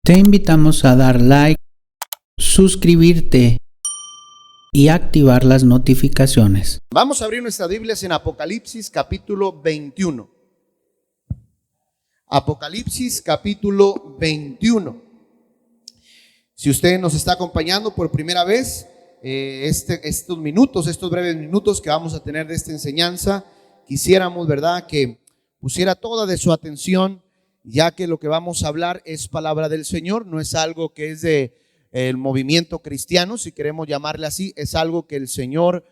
Te invitamos a dar like, suscribirte y activar las notificaciones. Vamos a abrir nuestras Biblias en Apocalipsis capítulo 21. Apocalipsis capítulo 21. Si usted nos está acompañando por primera vez, estos breves minutos que vamos a tener de esta enseñanza, quisiéramos, ¿verdad?, que pusiera toda de su atención, ya que lo que vamos a hablar es palabra del Señor, no es algo que es de el movimiento cristiano, si queremos llamarle así, es algo que el Señor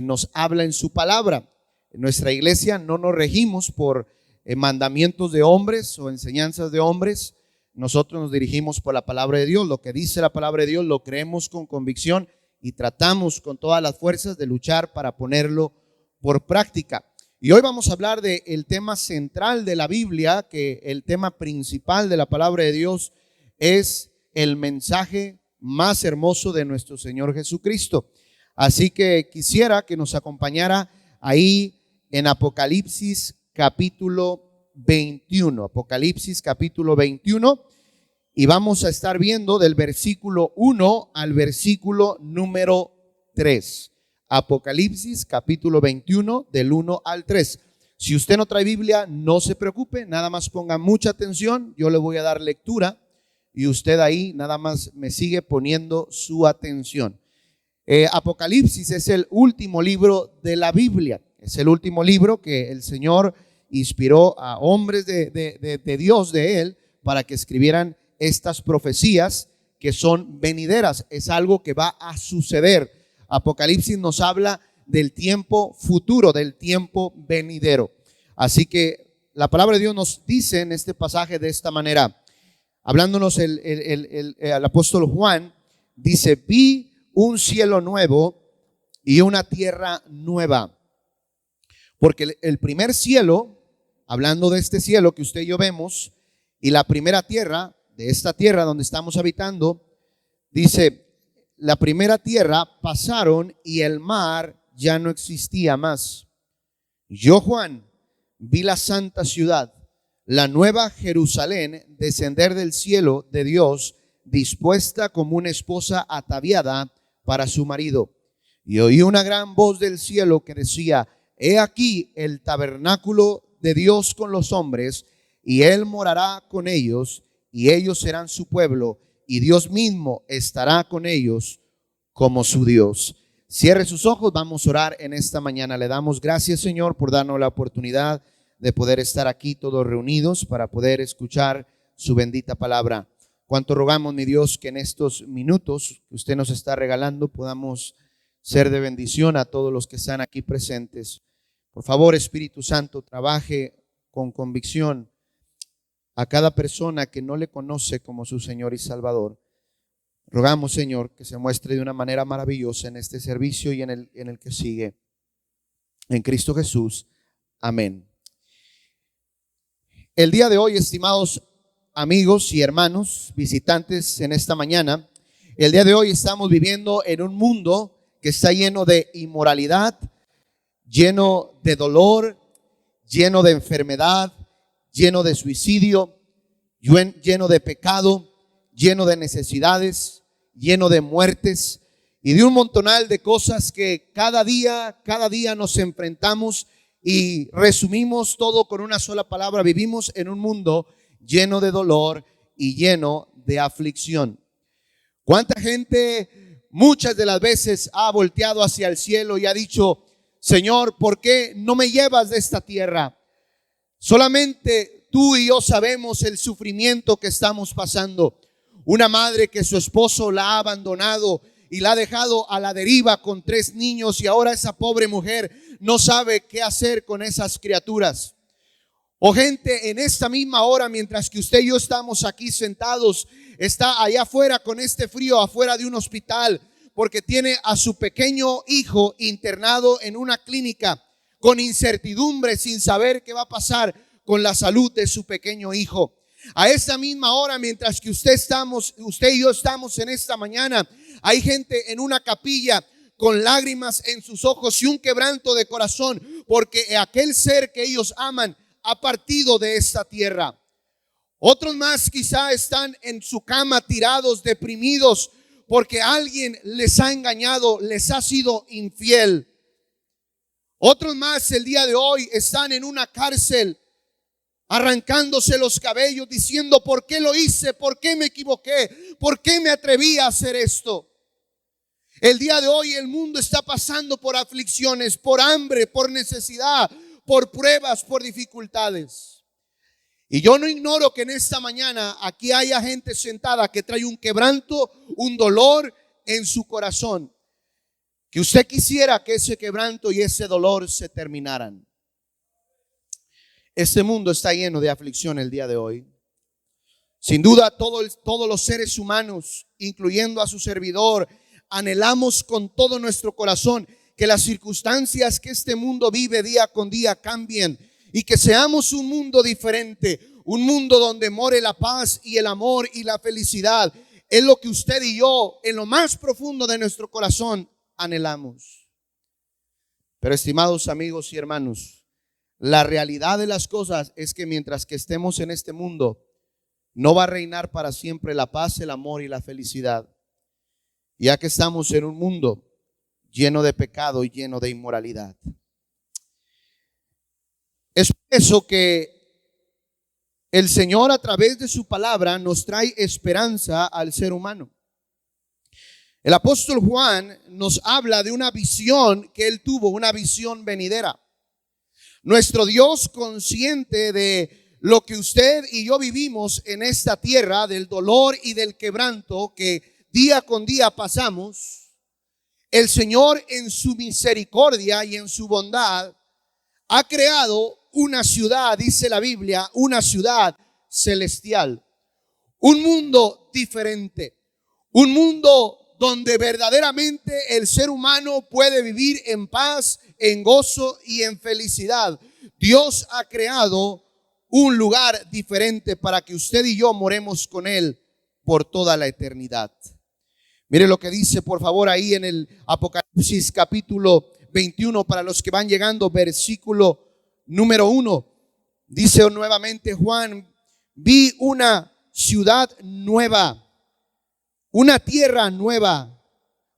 nos habla en su palabra. En nuestra iglesia no nos regimos por mandamientos de hombres o enseñanzas de hombres. Nosotros nos dirigimos por la palabra de Dios. Lo que dice la palabra de Dios lo creemos con convicción y tratamos con todas las fuerzas de luchar para ponerlo por práctica. Y hoy vamos a hablar del tema central de la Biblia, que el tema principal de la palabra de Dios es el mensaje más hermoso de nuestro Señor Jesucristo. Así que quisiera que nos acompañara ahí en Apocalipsis capítulo 21. Apocalipsis capítulo 21. Y vamos a estar viendo del versículo 1 al versículo número 3. Apocalipsis capítulo 21 del 1 al 3. Si usted no trae Biblia, no se preocupe, nada más ponga mucha atención. Yo le voy a dar lectura y usted ahí nada más me sigue poniendo su atención. Apocalipsis es el último libro de la Biblia. Es el último libro que el Señor inspiró a hombres de Dios, de Él, para que escribieran estas profecías que son venideras. Es algo que va a suceder. Apocalipsis nos habla del tiempo futuro, del tiempo venidero. Así que la palabra de Dios nos dice en este pasaje de esta manera, hablándonos el apóstol Juan, dice: vi un cielo nuevo y una tierra nueva. Porque el primer cielo, hablando de este cielo que usted y yo vemos, y la primera tierra, de esta tierra donde estamos habitando, dice: la primera tierra pasaron y el mar ya no existía más. Yo, Juan, vi la santa ciudad, la nueva Jerusalén, descender del cielo de Dios, dispuesta como una esposa ataviada para su marido. Y oí una gran voz del cielo que decía: he aquí el tabernáculo de Dios con los hombres, y Él morará con ellos, y ellos serán su pueblo, y Dios mismo estará con ellos como su Dios. Cierre sus ojos, vamos a orar en esta mañana. Le damos gracias, Señor, por darnos la oportunidad de poder estar aquí todos reunidos para poder escuchar su bendita palabra. Cuánto rogamos, mi Dios, que en estos minutos que usted nos está regalando podamos ser de bendición a todos los que están aquí presentes. Por favor, Espíritu Santo, trabaje con convicción a cada persona que no le conoce como su Señor y Salvador. Rogamos, Señor, que se muestre de una manera maravillosa en este servicio y en el que sigue. En Cristo Jesús. Amén. El día de hoy, estimados amigos y hermanos, visitantes en esta mañana, el día de hoy estamos viviendo en un mundo que está lleno de inmoralidad, lleno de dolor, lleno de enfermedad, lleno de suicidio, lleno de pecado, lleno de necesidades, lleno de muertes y de un montonal de cosas que cada día nos enfrentamos, y resumimos todo con una sola palabra: vivimos en un mundo lleno de dolor y lleno de aflicción. ¿Cuánta gente muchas de las veces ha volteado hacia el cielo y ha dicho: Señor, ¿por qué no me llevas de esta tierra? Solamente tú y yo sabemos el sufrimiento que estamos pasando. Una madre que su esposo la ha abandonado y la ha dejado a la deriva con 3 niños, y ahora esa pobre mujer no sabe qué hacer con esas criaturas. O gente en esta misma hora, mientras que usted y yo estamos aquí sentados, está allá afuera con este frío, afuera de un hospital, porque tiene a su pequeño hijo internado en una clínica con incertidumbre, sin saber qué va a pasar con la salud de su pequeño hijo. A esta misma hora, mientras que usted y yo estamos en esta mañana, hay gente en una capilla con lágrimas en sus ojos y un quebranto de corazón, porque aquel ser que ellos aman ha partido de esta tierra. Otros más quizá están en su cama tirados, deprimidos, porque alguien les ha engañado, les ha sido infiel. Otros más el día de hoy están en una cárcel, arrancándose los cabellos, diciendo: ¿por qué lo hice? ¿Por qué me equivoqué? ¿Por qué me atreví a hacer esto? El día de hoy el mundo está pasando por aflicciones, por hambre, por necesidad, por pruebas, por dificultades. Y yo no ignoro que en esta mañana aquí haya gente sentada que trae un quebranto, un dolor en su corazón, que usted quisiera que ese quebranto y ese dolor se terminaran. Este mundo está lleno de aflicción el día de hoy. Sin duda todos los seres humanos, incluyendo a su servidor, anhelamos con todo nuestro corazón que las circunstancias que este mundo vive día con día cambien y que seamos un mundo diferente, un mundo donde more la paz y el amor y la felicidad. Es lo que usted y yo, en lo más profundo de nuestro corazón, anhelamos. Pero estimados amigos y hermanos, la realidad de las cosas es que mientras que estemos en este mundo, no va a reinar para siempre la paz, el amor y la felicidad, ya que estamos en un mundo lleno de pecado y lleno de inmoralidad. Es por eso que el Señor, a través de su palabra, nos trae esperanza al ser humano. El apóstol Juan nos habla de una visión que él tuvo, una visión venidera. Nuestro Dios, consciente de lo que usted y yo vivimos en esta tierra, del dolor y del quebranto que día con día pasamos, el Señor, en su misericordia y en su bondad, ha creado una ciudad, dice la Biblia, una ciudad celestial, un mundo diferente, un mundo donde verdaderamente el ser humano puede vivir en paz, en gozo y en felicidad. Dios ha creado un lugar diferente para que usted y yo moremos con Él por toda la eternidad. Mire lo que dice, por favor, ahí en el Apocalipsis capítulo 21, para los que van llegando, versículo número 1. Dice nuevamente Juan: vi una ciudad nueva, una tierra nueva,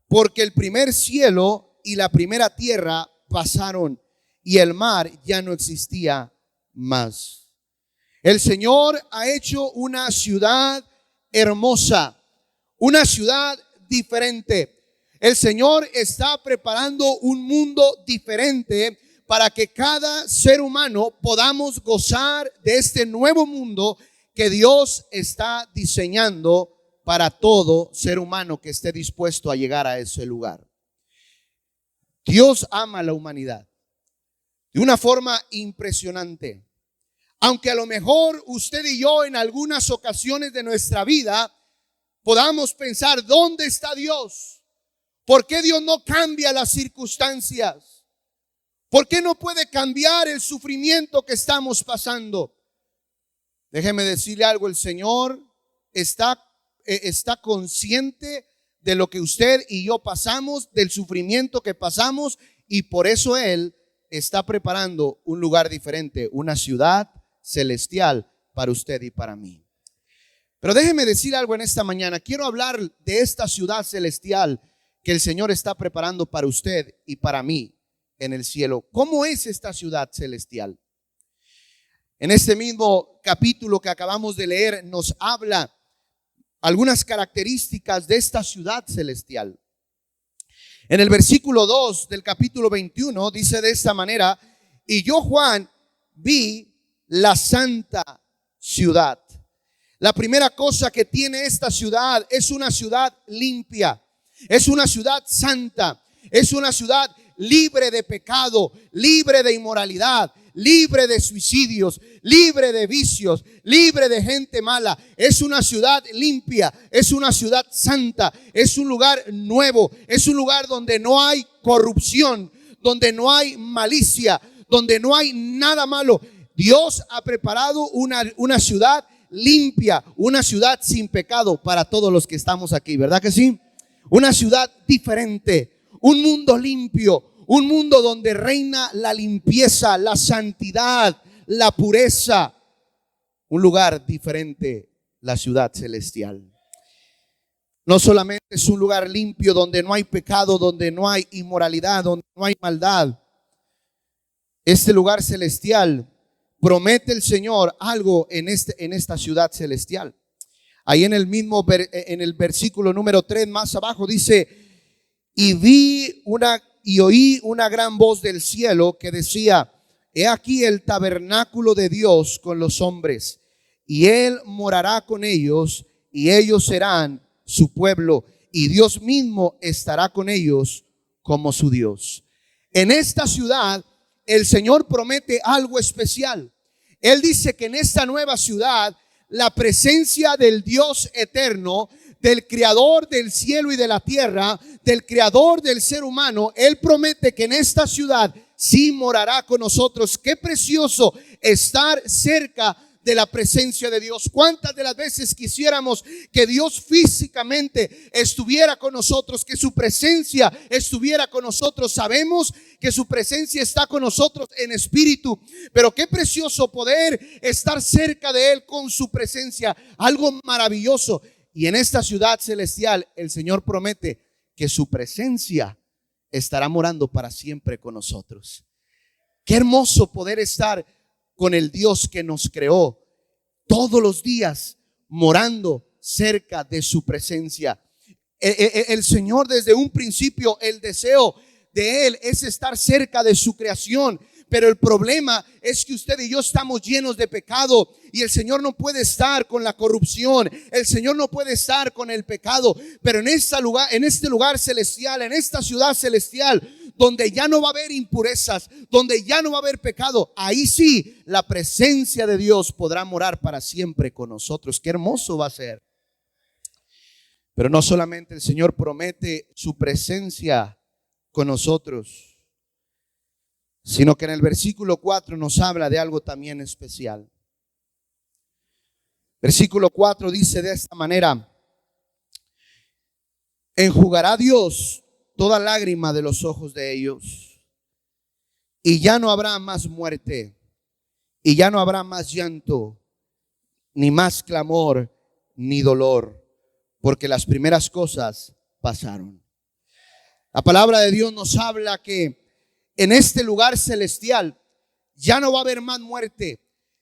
porque el primer cielo y la primera tierra pasaron y el mar ya no existía más. El Señor ha hecho una ciudad hermosa, una ciudad diferente. El Señor está preparando un mundo diferente para que cada ser humano podamos gozar de este nuevo mundo que Dios está diseñando para todo ser humano que esté dispuesto a llegar a ese lugar. Dios ama a la humanidad de una forma impresionante. Aunque a lo mejor usted y yo en algunas ocasiones de nuestra vida podamos pensar: ¿dónde está Dios? ¿Por qué Dios no cambia las circunstancias? ¿Por qué no puede cambiar el sufrimiento que estamos pasando? Déjeme decirle algo: el Señor está consciente de lo que usted y yo pasamos, del sufrimiento que pasamos, y por eso Él está preparando un lugar diferente, una ciudad celestial para usted y para mí. Pero déjeme decir algo en esta mañana. Quiero hablar de esta ciudad celestial que el Señor está preparando para usted y para mí en el cielo. ¿Cómo es esta ciudad celestial? En este mismo capítulo que acabamos de leer nos habla algunas características de esta ciudad celestial. En el versículo 2 del capítulo 21 dice de esta manera: y yo, Juan, vi la santa ciudad. La primera cosa que tiene esta ciudad es una ciudad limpia, es una ciudad santa, es una ciudad libre de pecado, libre de inmoralidad, libre de suicidios, libre de vicios, libre de gente mala. Es una ciudad limpia, es una ciudad santa, es un lugar nuevo, es un lugar donde no hay corrupción, donde no hay malicia, donde no hay nada malo. Dios ha preparado una ciudad limpia, una ciudad sin pecado para todos los que estamos aquí, ¿verdad que sí? Una ciudad diferente, un mundo limpio, un mundo donde reina la limpieza, la santidad, la pureza. un lugar diferente, la ciudad celestial. No solamente es un lugar limpio donde no hay pecado, donde no hay inmoralidad, donde no hay maldad. Este lugar celestial promete el Señor algo en esta ciudad celestial. Ahí en el versículo número 3 más abajo dice: y oí una gran voz del cielo que decía: he aquí el tabernáculo de Dios con los hombres, y Él morará con ellos, y ellos serán su pueblo, y Dios mismo estará con ellos como su Dios. En esta ciudad el Señor promete algo especial. Él dice que en esta nueva ciudad la presencia del Dios eterno, del creador del cielo y de la tierra, del creador del ser humano, Él promete que en esta ciudad sí morará con nosotros. Qué precioso estar cerca de la presencia de Dios. ¿Cuántas de las veces quisiéramos que Dios físicamente estuviera con nosotros, que su presencia estuviera con nosotros? Sabemos que su presencia está con nosotros en espíritu, pero qué precioso poder estar cerca de Él con su presencia. Algo maravilloso. Y en esta ciudad celestial el Señor promete que su presencia estará morando para siempre con nosotros. Qué hermoso poder estar con el Dios que nos creó todos los días, morando cerca de su presencia. El Señor, desde un principio, el deseo de Él es estar cerca de su creación. Pero el problema es que usted y yo estamos llenos de pecado, y el Señor no puede estar con la corrupción, el Señor no puede estar con el pecado. Pero en este lugar celestial, en esta ciudad celestial, donde ya no va a haber impurezas, donde ya no va a haber pecado, ahí sí la presencia de Dios podrá morar para siempre con nosotros. Qué hermoso va a ser. Pero no solamente el Señor promete su presencia con nosotros, sino que en el versículo 4 nos habla de algo también especial. Versículo 4 dice de esta manera: enjugará Dios toda lágrima de los ojos de ellos, y ya no habrá más muerte, y ya no habrá más llanto, ni más clamor, ni dolor, porque las primeras cosas pasaron. La palabra de Dios nos habla que en este lugar celestial ya no va a haber más muerte,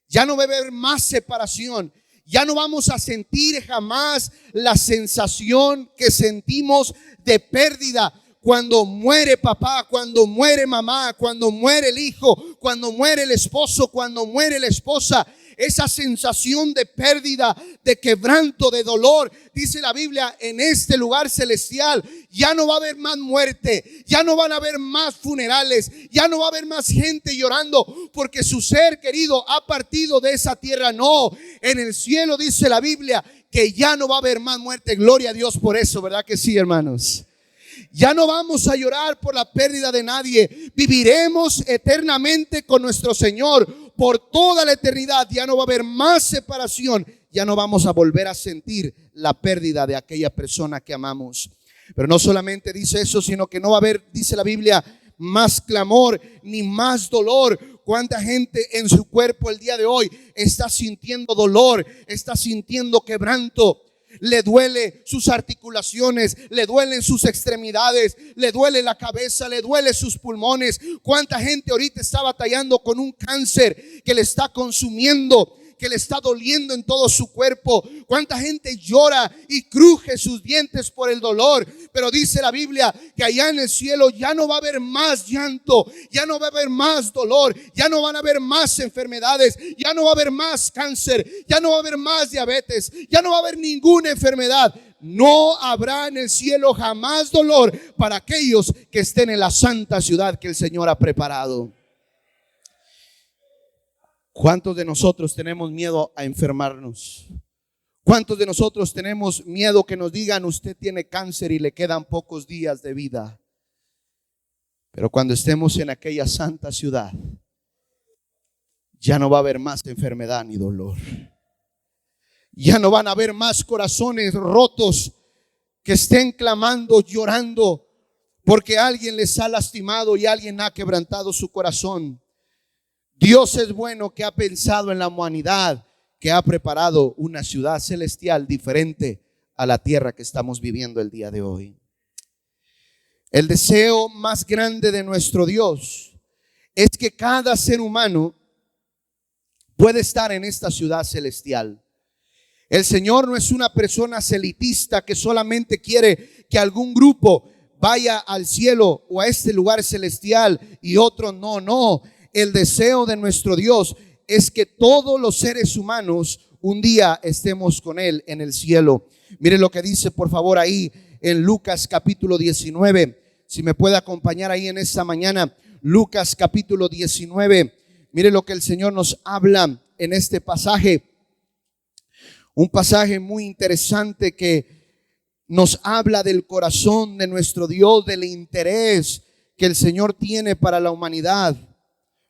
ya no va a haber más separación, ya no vamos a sentir jamás la sensación que sentimos de pérdida cuando muere papá, cuando muere mamá, cuando muere el hijo, cuando muere el esposo, cuando muere la esposa. Esa sensación de pérdida, de quebranto, de dolor. Dice la Biblia, en este lugar celestial ya no va a haber más muerte, ya no van a haber más funerales, ya no va a haber más gente llorando porque su ser querido ha partido de esa tierra. No, en el cielo dice la Biblia que ya no va a haber más muerte. Gloria a Dios por eso, ¿verdad que sí, hermanos? Ya no vamos a llorar por la pérdida de nadie. Viviremos eternamente con nuestro Señor por toda la eternidad. Ya no va a haber más separación. Ya no vamos a volver a sentir la pérdida de aquella persona que amamos. Pero no solamente dice eso, sino que no va a haber, dice la Biblia, más clamor ni más dolor. ¿Cuánta gente en su cuerpo el día de hoy está sintiendo dolor, está sintiendo quebranto? Le duele sus articulaciones, le duelen sus extremidades, le duele la cabeza, le duele sus pulmones. ¿Cuánta gente ahorita está batallando con un cáncer que le está consumiendo, que le está doliendo en todo su cuerpo? ¿Cuánta gente llora y cruje sus dientes por el dolor? Pero dice la Biblia que allá en el cielo ya no va a haber más llanto, ya no va a haber más dolor, ya no van a haber más enfermedades, ya no va a haber más cáncer, ya no va a haber más diabetes, ya no va a haber ninguna enfermedad. No habrá en el cielo jamás dolor para aquellos que estén en la santa ciudad que el Señor ha preparado. ¿Cuántos de nosotros tenemos miedo a enfermarnos? ¿Cuántos de nosotros tenemos miedo que nos digan usted tiene cáncer y le quedan pocos días de vida? Pero cuando estemos en aquella santa ciudad, ya no va a haber más enfermedad ni dolor. Ya no van a haber más corazones rotos que estén clamando, llorando porque alguien les ha lastimado y alguien ha quebrantado su corazón. Dios es bueno, que ha pensado en la humanidad, que ha preparado una ciudad celestial diferente a la tierra que estamos viviendo el día de hoy. El deseo más grande de nuestro Dios es que cada ser humano pueda estar en esta ciudad celestial. El Señor no es una persona elitista que solamente quiere que algún grupo vaya al cielo o a este lugar celestial y otro no. No, el deseo de nuestro Dios es que todos los seres humanos un día estemos con Él en el cielo. Mire lo que dice por favor ahí en Lucas capítulo 19. Si me puede acompañar ahí en esta mañana, Lucas capítulo 19. Mire lo que el Señor nos habla en este pasaje. Un pasaje muy interesante que nos habla del corazón de nuestro Dios, del interés que el Señor tiene para la humanidad.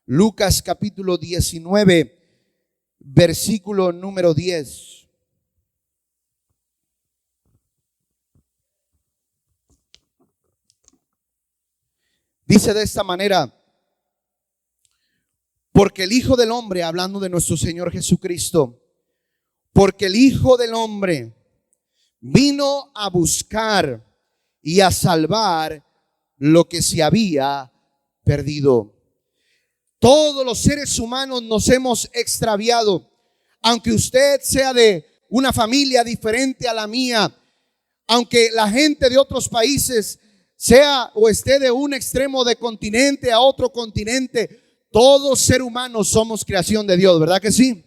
Lucas capítulo 19, versículo número 10. Dice de esta manera: porque el Hijo del Hombre, hablando de nuestro Señor Jesucristo, porque el Hijo del Hombre vino a buscar y a salvar lo que se había perdido. Todos los seres humanos nos hemos extraviado. Aunque usted sea de una familia diferente a la mía, aunque la gente de otros países sea o esté de un extremo de continente a otro continente, todos seres humanos somos creación de Dios, ¿verdad que sí?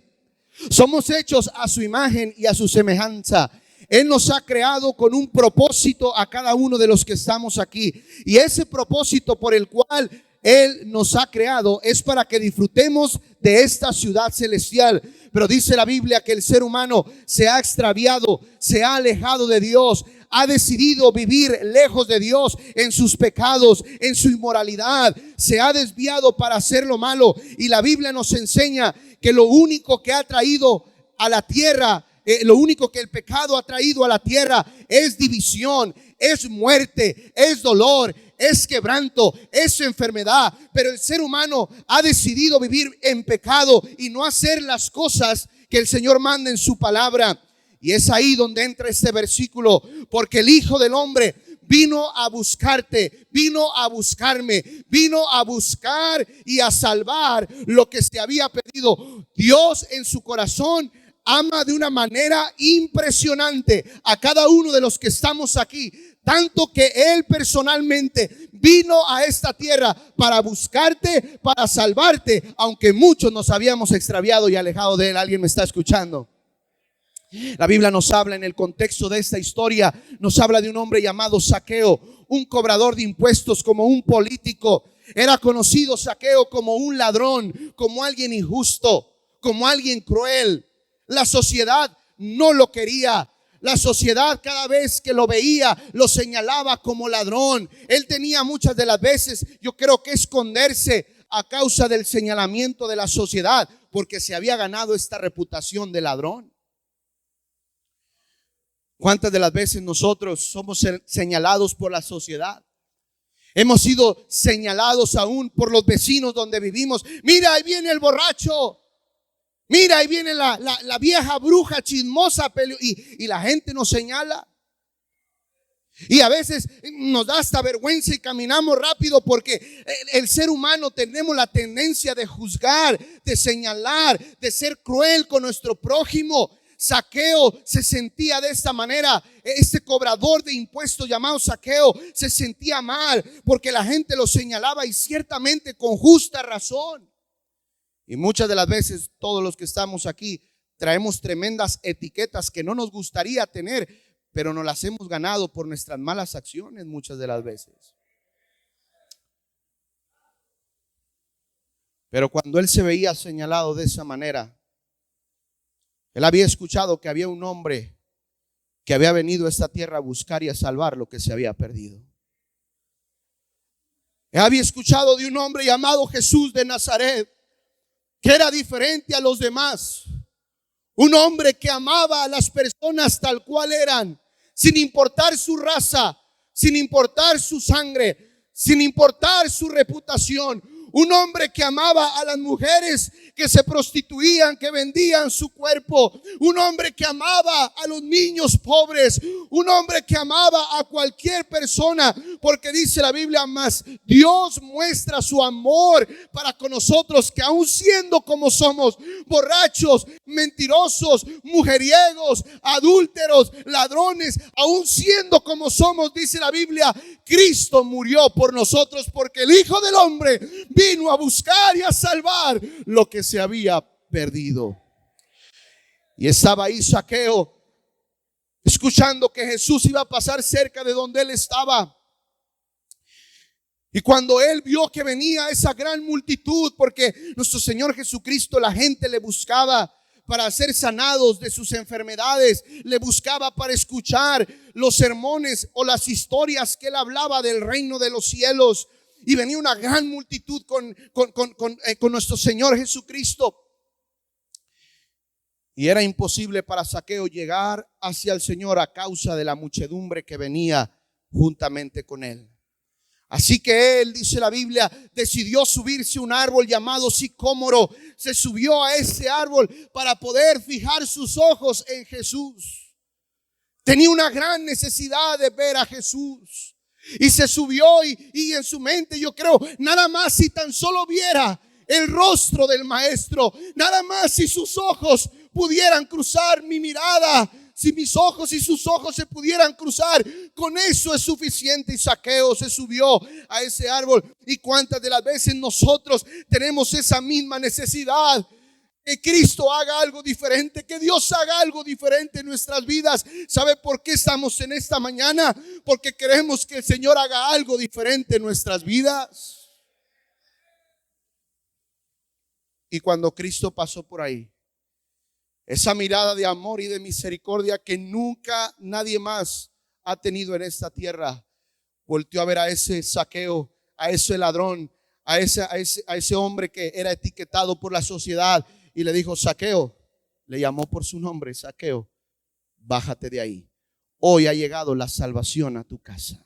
Somos hechos a su imagen y a su semejanza. Él nos ha creado con un propósito a cada uno de los que estamos aquí. Y ese propósito por el cual Él nos ha creado es para que disfrutemos de esta ciudad celestial. Pero dice la Biblia que el ser humano se ha extraviado, se ha alejado de Dios, ha decidido vivir lejos de Dios en sus pecados, en su inmoralidad. Se ha desviado para hacer lo malo. Y la Biblia nos enseña que lo único que ha traído a la tierra, lo único que el pecado ha traído a la tierra es división, es muerte, es dolor, es quebranto, es enfermedad. Pero el ser humano ha decidido vivir en pecado y no hacer las cosas que el Señor manda en su palabra. Y es ahí donde entra este versículo: porque el Hijo del Hombre vino a buscarte, vino a buscarme, vino a buscar y a salvar lo que se había perdido. Dios en su corazón ama de una manera impresionante a cada uno de los que estamos aquí, tanto que Él personalmente vino a esta tierra para buscarte, para salvarte, aunque muchos nos habíamos extraviado y alejado de Él. ¿Alguien me está escuchando? La Biblia nos habla en el contexto de esta historia, nos habla de un hombre llamado Zaqueo, un cobrador de impuestos, como un político. Era conocido Zaqueo como un ladrón, como alguien injusto, como alguien cruel. La sociedad no lo quería. La sociedad, cada vez que lo veía, lo señalaba como ladrón. Él tenía muchas de las veces, yo creo que esconderse a causa del señalamiento de la sociedad, porque se había ganado esta reputación de ladrón. ¿Cuántas de las veces nosotros somos señalados por la sociedad? Hemos sido señalados aún por los vecinos donde vivimos. Mira, ahí viene el borracho. Mira, ahí viene la vieja bruja chismosa. Y la gente nos señala. Y a veces nos da hasta vergüenza y caminamos rápido, porque el ser humano tenemos la tendencia de juzgar, de señalar, de ser cruel con nuestro prójimo. Zaqueo se sentía de esta manera. Este cobrador de impuestos llamado Zaqueo se sentía mal porque la gente lo señalaba, y ciertamente con justa razón. Y muchas de las veces todos los que estamos aquí traemos tremendas etiquetas que no nos gustaría tener, pero nos las hemos ganado por nuestras malas acciones muchas de las veces. Pero cuando él se veía señalado de esa manera, él había escuchado que había un hombre que había venido a esta tierra a buscar y a salvar lo que se había perdido. Él había escuchado de un hombre llamado Jesús de Nazaret, que era diferente a los demás. Un hombre que amaba a las personas tal cual eran, sin importar su raza, sin importar su sangre, sin importar su reputación. Un hombre que amaba a las mujeres que se prostituían, que vendían su cuerpo. Un hombre que amaba a los niños pobres. Un hombre que amaba a cualquier persona, porque dice la Biblia, más Dios muestra su amor para con nosotros, que aun siendo como somos, borrachos, mentirosos, mujeriegos, adúlteros, ladrones, aun siendo como somos, dice la Biblia, Cristo murió por nosotros, porque el Hijo del Hombre vino a buscar y a salvar lo que se había perdido. Y estaba ahí Zaqueo, escuchando que Jesús iba a pasar cerca de donde él estaba. Y cuando él vio que venía esa gran multitud, porque nuestro Señor Jesucristo, la gente le buscaba para ser sanados de sus enfermedades, le buscaba para escuchar los sermones o las historias que él hablaba del reino de los cielos. Y venía una gran multitud con nuestro Señor Jesucristo. Y era imposible para Zaqueo llegar hacia el Señor a causa de la muchedumbre que venía juntamente con él. Así que él, dice la Biblia, decidió subirse a un árbol llamado sicómoro. Se subió a ese árbol para poder fijar sus ojos en Jesús. Tenía una gran necesidad de ver a Jesús. Y se subió y en su mente, yo creo, nada más si tan solo viera el rostro del maestro, nada más si sus ojos pudieran cruzar mi mirada, si mis ojos y sus ojos se pudieran cruzar, con eso es suficiente. Y Zaqueo se subió a ese árbol. Y cuántas de las veces nosotros tenemos esa misma necesidad, que Cristo haga algo diferente, que Dios haga algo diferente en nuestras vidas. ¿Sabe por qué estamos en esta mañana? Porque queremos que el Señor haga algo diferente en nuestras vidas. Y cuando Cristo pasó por ahí, esa mirada de amor y de misericordia que nunca nadie más ha tenido en esta tierra, volteó a ver a ese Zaqueo, a ese ladrón, a ese hombre que era etiquetado por la sociedad, y le dijo: Zaqueo, le llamó por su nombre: Zaqueo, bájate de ahí. Hoy ha llegado la salvación a tu casa.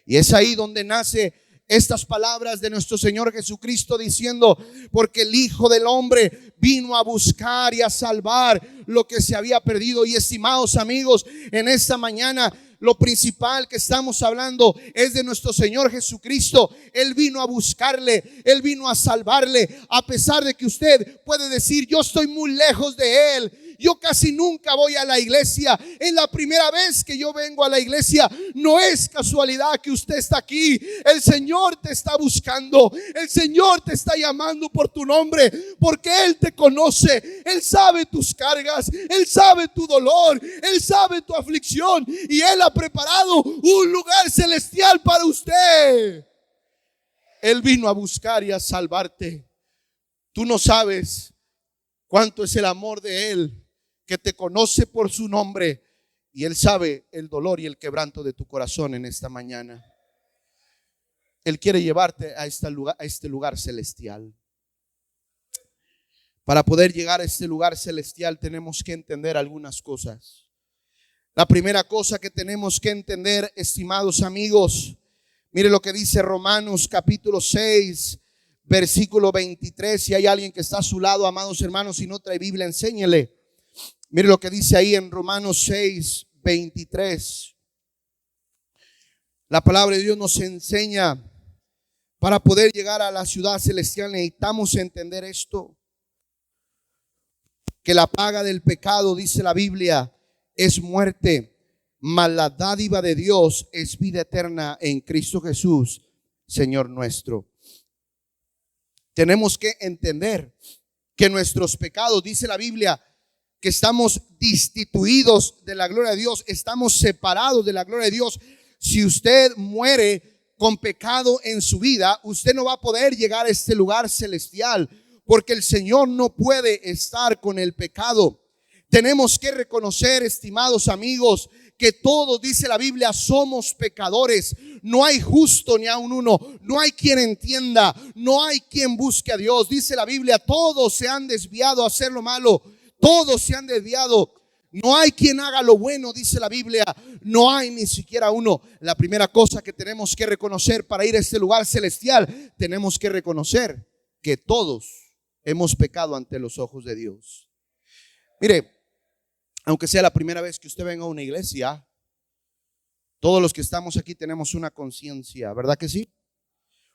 Y es ahí donde nace estas palabras de nuestro Señor Jesucristo diciendo: porque el Hijo del Hombre vino a buscar y a salvar lo que se había perdido. Y estimados amigos, en esta mañana lo principal que estamos hablando es de nuestro Señor Jesucristo. Él vino a buscarle, Él vino a salvarle. A pesar de que usted puede decir: yo estoy muy lejos de Él, yo casi nunca voy a la iglesia, es la primera vez que yo vengo a la iglesia. No es casualidad que usted está aquí. El Señor te está buscando, el Señor te está llamando por tu nombre, porque Él te conoce, Él sabe tus cargas, Él sabe tu dolor, Él sabe tu aflicción, y Él ha preparado un lugar celestial para usted. Él vino a buscar y a salvarte. Tú no sabes cuánto es el amor de Él, que te conoce por su nombre, y Él sabe el dolor y el quebranto de tu corazón en esta mañana. Él quiere llevarte a este lugar celestial. Para poder llegar a este lugar celestial tenemos que entender algunas cosas. La primera cosa que tenemos que entender, estimados amigos, mire lo que dice Romanos capítulo 6, versículo 23. Si hay alguien que está a su lado, amados hermanos, si no trae Biblia, enséñele. Mire lo que dice ahí en Romanos 6, 23. La palabra de Dios nos enseña: para poder llegar a la ciudad celestial necesitamos entender esto, que la paga del pecado, dice la Biblia, es muerte, mas la dádiva de Dios es vida eterna en Cristo Jesús, Señor nuestro. Tenemos que entender que nuestros pecados, dice la Biblia, que estamos destituidos de la gloria de Dios, estamos separados de la gloria de Dios. Si usted muere con pecado en su vida, usted no va a poder llegar a este lugar celestial, porque el Señor no puede estar con el pecado. Tenemos que reconocer, estimados amigos, que todos, dice la Biblia, somos pecadores. No hay justo ni aun uno, no hay quien entienda, no hay quien busque a Dios. Dice la Biblia: todos se han desviado a hacer lo malo, todos se han desviado. No hay quien haga lo bueno, dice la Biblia. No hay ni siquiera uno. La primera cosa que tenemos que reconocer para ir a este lugar celestial, tenemos que reconocer que todos hemos pecado ante los ojos de Dios. Mire, aunque sea la primera vez que usted venga a una iglesia, todos los que estamos aquí tenemos una conciencia, ¿verdad que sí?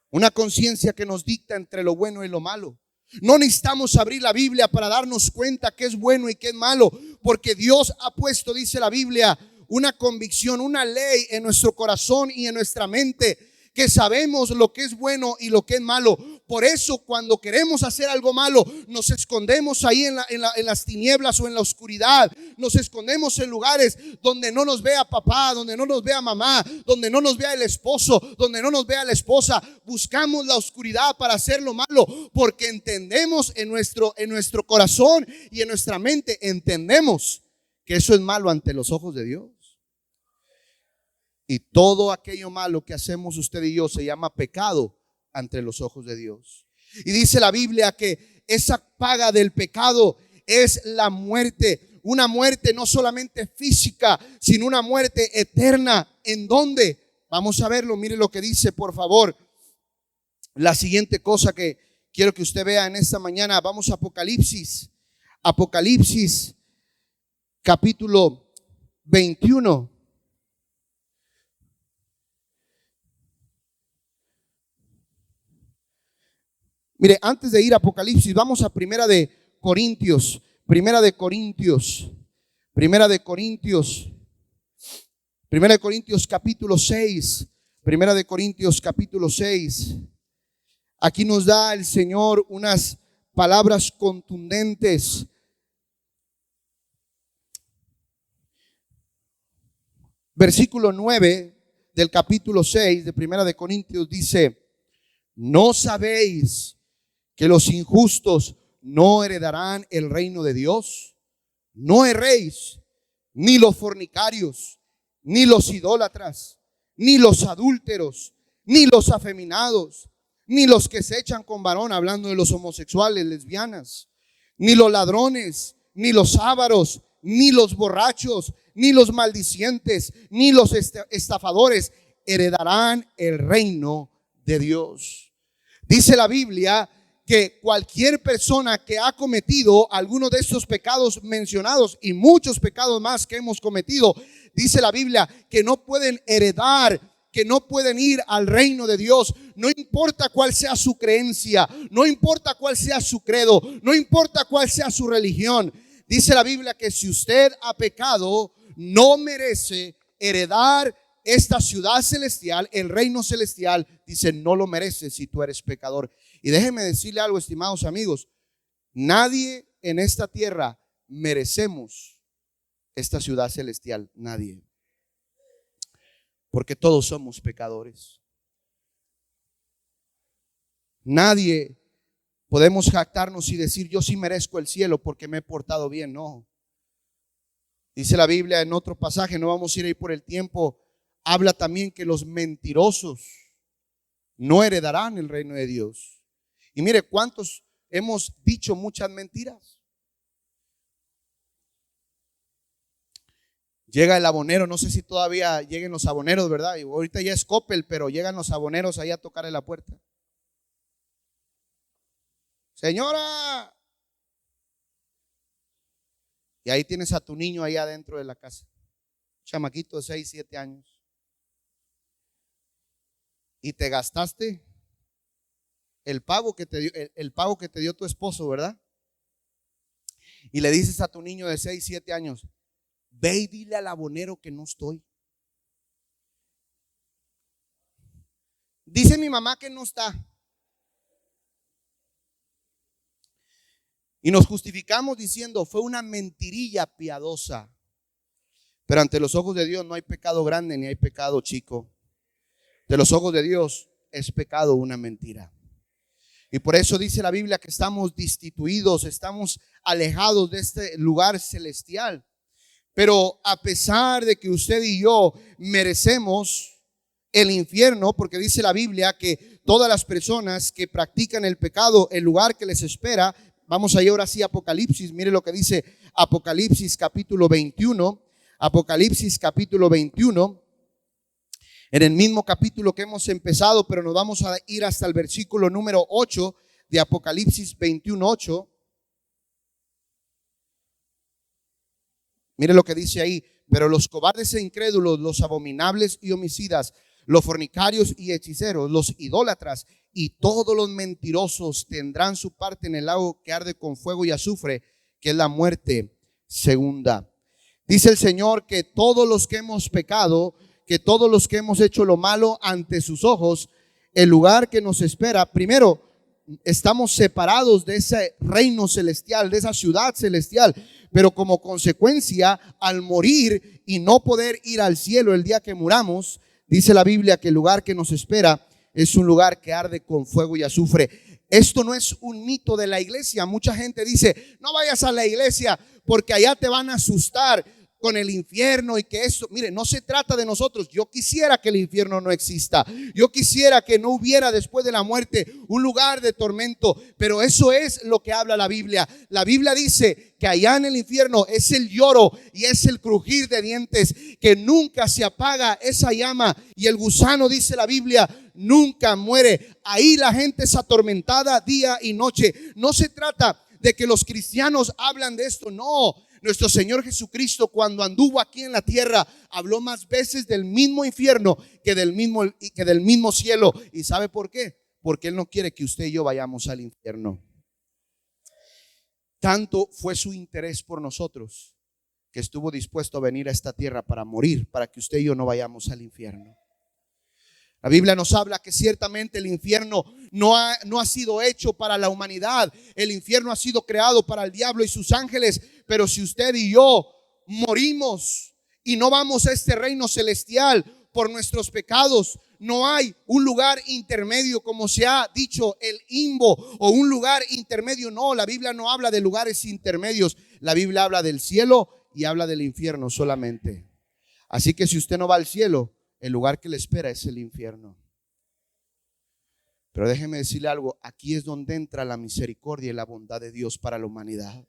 Una conciencia que nos dicta entre lo bueno y lo malo. No necesitamos abrir la Biblia para darnos cuenta qué es bueno y qué es malo, porque Dios ha puesto, dice la Biblia, una convicción, una ley en nuestro corazón y en nuestra mente, que sabemos lo que es bueno y lo que es malo. Por eso cuando queremos hacer algo malo, nos escondemos ahí en las tinieblas o en la oscuridad. Nos escondemos en lugares donde no nos vea papá, donde no nos vea mamá, donde no nos vea el esposo, donde no nos vea la esposa. Buscamos la oscuridad para hacer lo malo, porque entendemos en nuestro corazón y en nuestra mente, entendemos que eso es malo ante los ojos de Dios. Y todo aquello malo que hacemos usted y yo se llama pecado ante los ojos de Dios. Y dice la Biblia que esa paga del pecado es la muerte. Una muerte no solamente física, sino una muerte eterna. ¿En dónde? Vamos a verlo. Mire lo que dice, por favor. La siguiente cosa que quiero que usted vea en esta mañana. Vamos a Apocalipsis. Apocalipsis capítulo 21. Mire, antes de ir a Apocalipsis, vamos a Primera de Corintios capítulo 6. Primera de Corintios capítulo 6. Aquí nos da el Señor unas palabras contundentes. Versículo 9 del capítulo 6 de Primera de Corintios dice: ¿no sabéis que los injustos no heredarán el reino de Dios? No erréis, ni los fornicarios, ni los idólatras, ni los adúlteros, ni los afeminados, ni los que se echan con varón, hablando de los homosexuales, lesbianas, ni los ladrones, ni los ávaros, ni los borrachos, ni los maldicientes, ni los estafadores heredarán el reino de Dios. Dice la Biblia que cualquier persona que ha cometido alguno de estos pecados mencionados y muchos pecados más que hemos cometido, dice la Biblia que no pueden heredar, que no pueden ir al reino de Dios. No importa cuál sea su creencia, no importa cuál sea su credo, no importa cuál sea su religión. Dice la Biblia que si usted ha pecado, no merece heredar esta ciudad celestial, el reino celestial. Dice, no lo mereces si tú eres pecador. Y déjenme decirle algo, estimados amigos, nadie en esta tierra merecemos esta ciudad celestial, nadie, porque todos somos pecadores. Nadie podemos jactarnos y decir, yo sí merezco el cielo porque me he portado bien. No. Dice la Biblia en otro pasaje, no vamos a ir ahí por el tiempo, habla también que los mentirosos no heredarán el reino de Dios. Y mire, ¿cuántos hemos dicho muchas mentiras? Llega el abonero, no sé si todavía lleguen los aboneros, ¿verdad? Y ahorita ya es Coppel, pero llegan los aboneros ahí a tocarle la puerta. Señora. Y ahí tienes a tu niño ahí adentro de la casa, chamaquito de 6, 7 años. Y te gastaste el pago que te dio tu esposo, ¿verdad? Y le dices a tu niño de 6, 7 años, ve y dile al abonero que no estoy. Dice mi mamá que no está. Y nos justificamos diciendo, fue una mentirilla piadosa. Pero ante los ojos de Dios no hay pecado grande ni hay pecado chico. De los ojos de Dios es pecado una mentira. Y por eso dice la Biblia que estamos destituidos, estamos alejados de este lugar celestial. Pero a pesar de que usted y yo merecemos el infierno, porque dice la Biblia que todas las personas que practican el pecado, el lugar que les espera Vamos a ir ahora sí a Apocalipsis. Mire lo que dice Apocalipsis capítulo 21. Apocalipsis capítulo 21. En el mismo capítulo que hemos empezado, pero nos vamos a ir hasta el versículo número 8 de Apocalipsis 21:8. Mire lo que dice ahí. Pero los cobardes e incrédulos, los abominables y homicidas, los fornicarios y hechiceros, los idólatras y todos los mentirosos tendrán su parte en el lago que arde con fuego y azufre, que es la muerte segunda. Dice el Señor que todos los que hemos pecado, que todos los que hemos hecho lo malo ante sus ojos, el lugar que nos espera, primero, estamos separados de ese reino celestial, de esa ciudad celestial, pero como consecuencia, al morir y no poder ir al cielo el día que muramos, dice la Biblia que el lugar que nos espera es un lugar que arde con fuego y azufre. Esto no es un mito de la iglesia. Mucha gente dice, no vayas a la iglesia porque allá te van a asustar con el infierno y que esto, mire, no se trata de nosotros. Yo quisiera que el infierno no exista. Yo quisiera que no hubiera después de la muerte un lugar de tormento, pero eso es lo que habla la Biblia. La Biblia dice que allá en el infierno es el lloro y es el crujir de dientes, que nunca se apaga esa llama, y el gusano, dice la Biblia, nunca muere. Ahí la gente es atormentada día y noche. No se trata de que los cristianos hablan de esto, no. Nuestro Señor Jesucristo, cuando anduvo aquí en la tierra, habló más veces del mismo infierno que del mismo cielo. ¿Y sabe por qué? Porque Él no quiere que usted y yo vayamos al infierno. Tanto fue su interés por nosotros que estuvo dispuesto a venir a esta tierra para morir, para que usted y yo no vayamos al infierno. La Biblia nos habla que ciertamente el infierno no ha sido hecho para la humanidad. El infierno ha sido creado para el diablo y sus ángeles. Pero si usted y yo morimos y no vamos a este reino celestial por nuestros pecados, no hay un lugar intermedio, como se ha dicho, el limbo, o un lugar intermedio. No, la Biblia no habla de lugares intermedios. La Biblia habla del cielo y habla del infierno solamente. Así que si usted no va al cielo, el lugar que le espera es el infierno. Pero déjeme decirle algo, aquí es donde entra la misericordia y la bondad de Dios para la humanidad.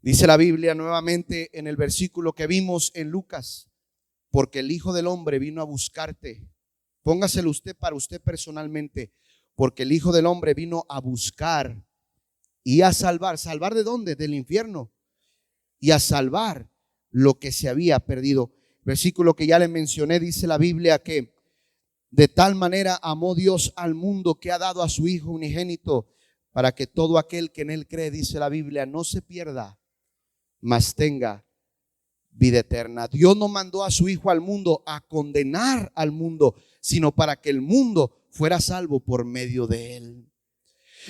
Dice la Biblia nuevamente en el versículo que vimos en Lucas, porque el Hijo del Hombre vino a buscarte. Póngaselo usted para usted personalmente, porque el Hijo del Hombre vino a buscar y a salvar. ¿Salvar de dónde? Del infierno. Y a salvar lo que se había perdido. Versículo que ya le mencioné, dice la Biblia que de tal manera amó Dios al mundo que ha dado a su Hijo unigénito, para que todo aquel que en Él cree, dice la Biblia, no se pierda, mas tenga vida eterna. Dios no mandó a su Hijo al mundo a condenar al mundo, sino para que el mundo fuera salvo por medio de Él.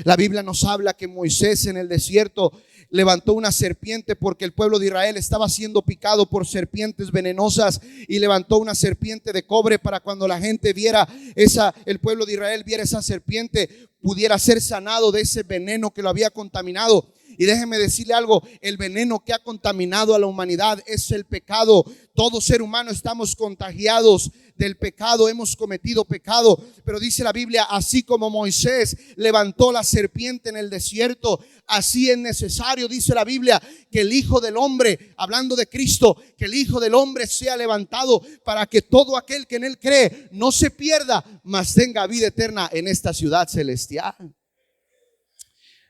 La Biblia nos habla que Moisés en el desierto levantó una serpiente porque el pueblo de Israel estaba siendo picado por serpientes venenosas, y levantó una serpiente de cobre para cuando la gente viera el pueblo de Israel viera esa serpiente, pudiera ser sanado de ese veneno que lo había contaminado. Y déjeme decirle algo, el veneno que ha contaminado a la humanidad es el pecado. Todo ser humano estamos contagiados del pecado, hemos cometido pecado. Pero dice la Biblia, así como Moisés levantó la serpiente en el desierto, así es necesario, dice la Biblia, que el Hijo del Hombre, hablando de Cristo, que el Hijo del Hombre sea levantado, para que todo aquel que en Él cree no se pierda, mas tenga vida eterna en esta ciudad celestial.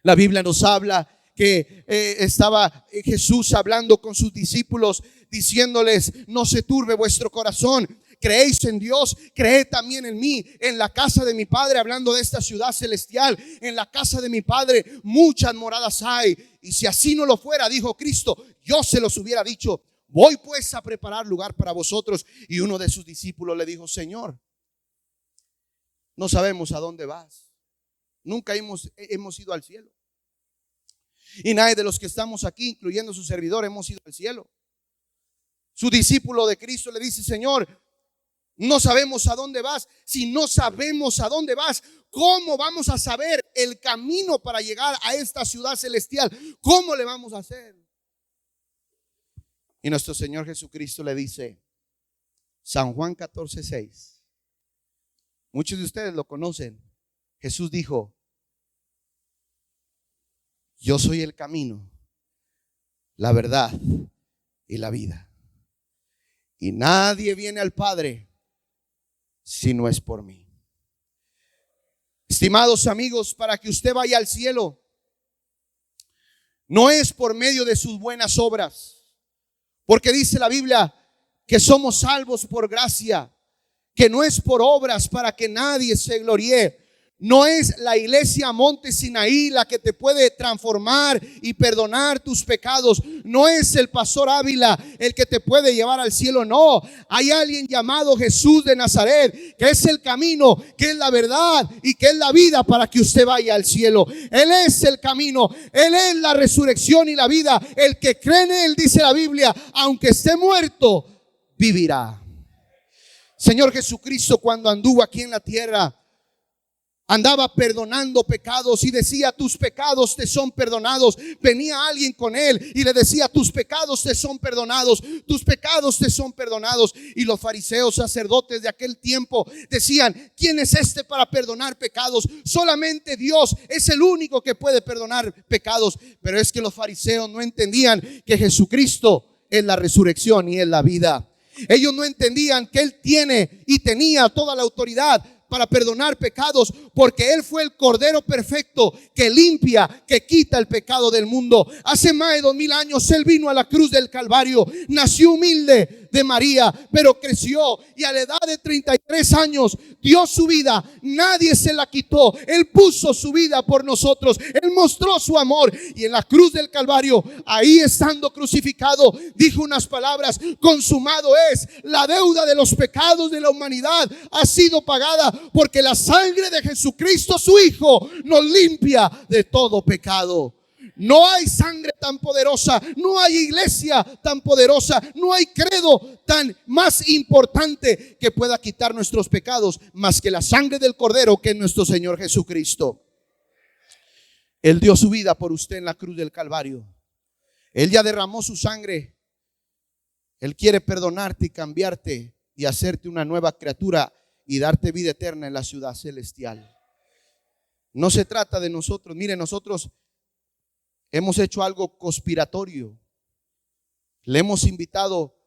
La Biblia nos habla que estaba Jesús hablando con sus discípulos, diciéndoles, no se turbe vuestro corazón. Creéis en Dios, creed también en mí. En la casa de mi Padre, hablando de esta ciudad celestial, en la casa de mi Padre muchas moradas hay. Y si así no lo fuera, dijo Cristo, yo se los hubiera dicho. Voy pues a preparar lugar para vosotros. Y uno de sus discípulos le dijo, Señor, no sabemos a dónde vas. Nunca hemos ido al cielo. Y nadie de los que estamos aquí, incluyendo su servidor, hemos ido al cielo. Su discípulo de Cristo le dice, Señor, no sabemos a dónde vas. Si no sabemos a dónde vas, ¿cómo vamos a saber el camino para llegar a esta ciudad celestial? ¿Cómo le vamos a hacer? Y nuestro Señor Jesucristo le dice, San Juan 14:6. Muchos de ustedes lo conocen. Jesús dijo, yo soy el camino, la verdad y la vida. Y nadie viene al Padre si no es por mí. Estimados amigos, para que usted vaya al cielo, no es por medio de sus buenas obras, porque dice la Biblia que somos salvos por gracia, que no es por obras para que nadie se gloríe. No es la iglesia Monte Sinaí la que te puede transformar y perdonar tus pecados. No es el pastor Ávila el que te puede llevar al cielo. No, hay alguien llamado Jesús de Nazaret, que es el camino, que es la verdad y que es la vida para que usted vaya al cielo. Él es el camino, Él es la resurrección y la vida. El que cree en Él, dice la Biblia, aunque esté muerto, vivirá. Señor Jesucristo, cuando anduvo aquí en la tierra, andaba perdonando pecados y decía: tus pecados te son perdonados. Venía alguien con él y le decía: tus pecados te son perdonados, tus pecados te son perdonados. Y los fariseos sacerdotes de aquel tiempo decían: ¿quién es este para perdonar pecados? Solamente Dios es el único que puede perdonar pecados. Pero es que los fariseos no entendían que Jesucristo es la resurrección y es la vida. Ellos no entendían que Él tiene y tenía toda la autoridad para perdonar pecados, porque Él fue el Cordero perfecto que limpia, que quita el pecado del mundo. Hace más de 2000 años Él vino a la cruz del Calvario, nació humilde de María, pero creció y a la edad de 33 años dio su vida. Nadie se la quitó. Él puso su vida por nosotros. Él mostró su amor y en la cruz del Calvario, ahí estando crucificado, dijo unas palabras: consumado es. La deuda de los pecados de la humanidad ha sido pagada, porque la sangre de Jesucristo, su Hijo, nos limpia de todo pecado. No hay sangre tan poderosa, no hay iglesia tan poderosa, no hay credo tan más importante que pueda quitar nuestros pecados más que la sangre del Cordero, que es nuestro Señor Jesucristo. Él dio su vida por usted en la cruz del Calvario. Él ya derramó su sangre. Él quiere perdonarte y cambiarte y hacerte una nueva criatura y darte vida eterna en la ciudad celestial. No se trata de nosotros. Mire, nosotros hemos hecho algo conspiratorio. Le hemos invitado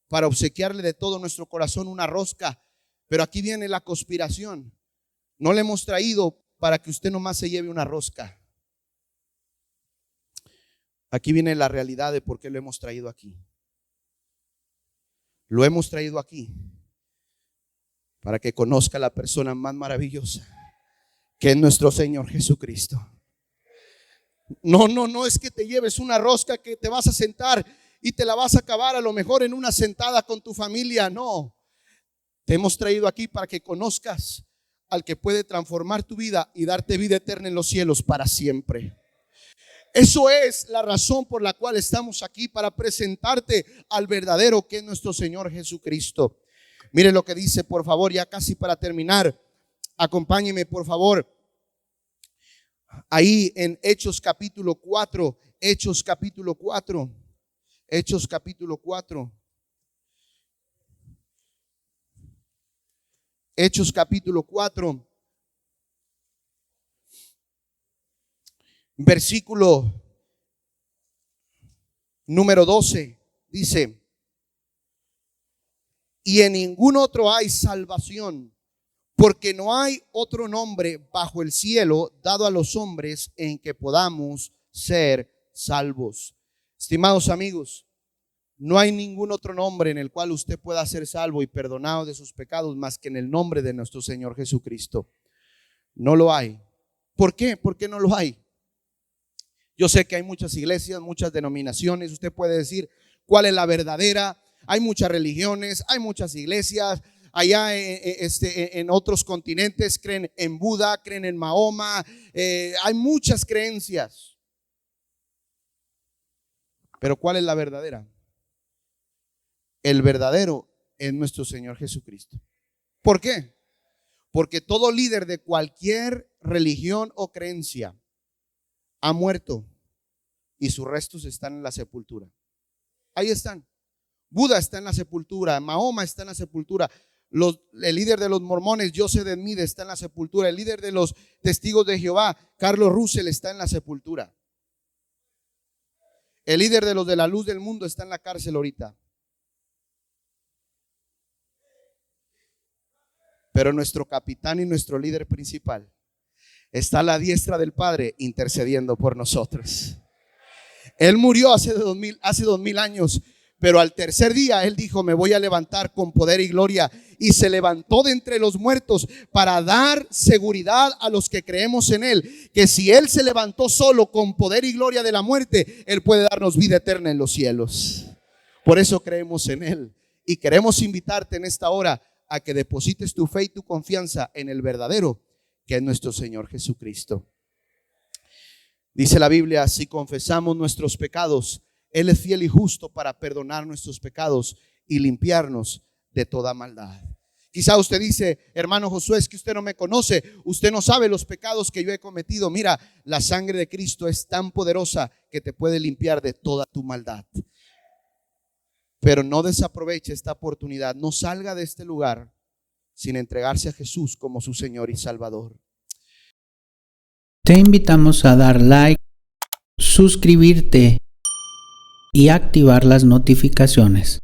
para obsequiarle de todo nuestro corazón una rosca, pero aquí viene la conspiración. No le hemos traído para que usted nomás se lleve una rosca. Aquí viene la realidad de por qué lo hemos traído aquí. Lo hemos traído aquí para que conozca la persona más maravillosa, que es nuestro Señor Jesucristo. No es que te lleves una rosca que te vas a sentar y te la vas a acabar a lo mejor en una sentada con tu familia. No, te hemos traído aquí para que conozcas al que puede transformar tu vida y darte vida eterna en los cielos para siempre. Eso es la razón por la cual estamos aquí, para presentarte al verdadero, que es nuestro Señor Jesucristo. Mire lo que dice, por favor, ya casi para terminar. Acompáñeme, por favor, ahí en Hechos capítulo 4. Hechos capítulo 4. Hechos capítulo 4. Hechos capítulo 4. Versículo número 12. Dice: y en ningún otro hay salvación, porque no hay otro nombre bajo el cielo dado a los hombres en que podamos ser salvos. Estimados amigos, no hay ningún otro nombre en el cual usted pueda ser salvo y perdonado de sus pecados más que en el nombre de nuestro Señor Jesucristo. No lo hay. ¿Por qué? ¿Por qué no lo hay? Yo sé que hay muchas iglesias, muchas denominaciones. Usted puede decir cuál es la verdadera. Hay muchas religiones, hay muchas iglesias. Allá en otros continentes creen en Buda, creen en Mahoma. Hay muchas creencias. Pero ¿cuál es la verdadera? El verdadero es nuestro Señor Jesucristo. ¿Por qué? Porque todo líder de cualquier religión o creencia ha muerto y sus restos están en la sepultura. Ahí están. Buda está en la sepultura, Mahoma está en la sepultura, el líder de los mormones, Joseph Smith, está en la sepultura, el líder de los testigos de Jehová, Carlos Russell, está en la sepultura. El líder de los de la luz del mundo está en la cárcel ahorita. Pero nuestro capitán y nuestro líder principal está a la diestra del Padre intercediendo por nosotros. Él murió hace 2000 años, pero al tercer día Él dijo: me voy a levantar con poder y gloria. Y se levantó de entre los muertos para dar seguridad a los que creemos en Él, que si Él se levantó solo con poder y gloria de la muerte, Él puede darnos vida eterna en los cielos. Por eso creemos en Él. Y queremos invitarte en esta hora a que deposites tu fe y tu confianza en el verdadero, que es nuestro Señor Jesucristo. Dice la Biblia: si confesamos nuestros pecados, Él es fiel y justo para perdonar nuestros pecados y limpiarnos de toda maldad. Quizá usted dice: hermano Josué, es que usted no me conoce, usted no sabe los pecados que yo he cometido. Mira, la sangre de Cristo es tan poderosa que te puede limpiar de toda tu maldad. Pero no desaproveche esta oportunidad, no salga de este lugar sin entregarse a Jesús como su Señor y Salvador. Te invitamos a dar like, suscribirte y activar las notificaciones.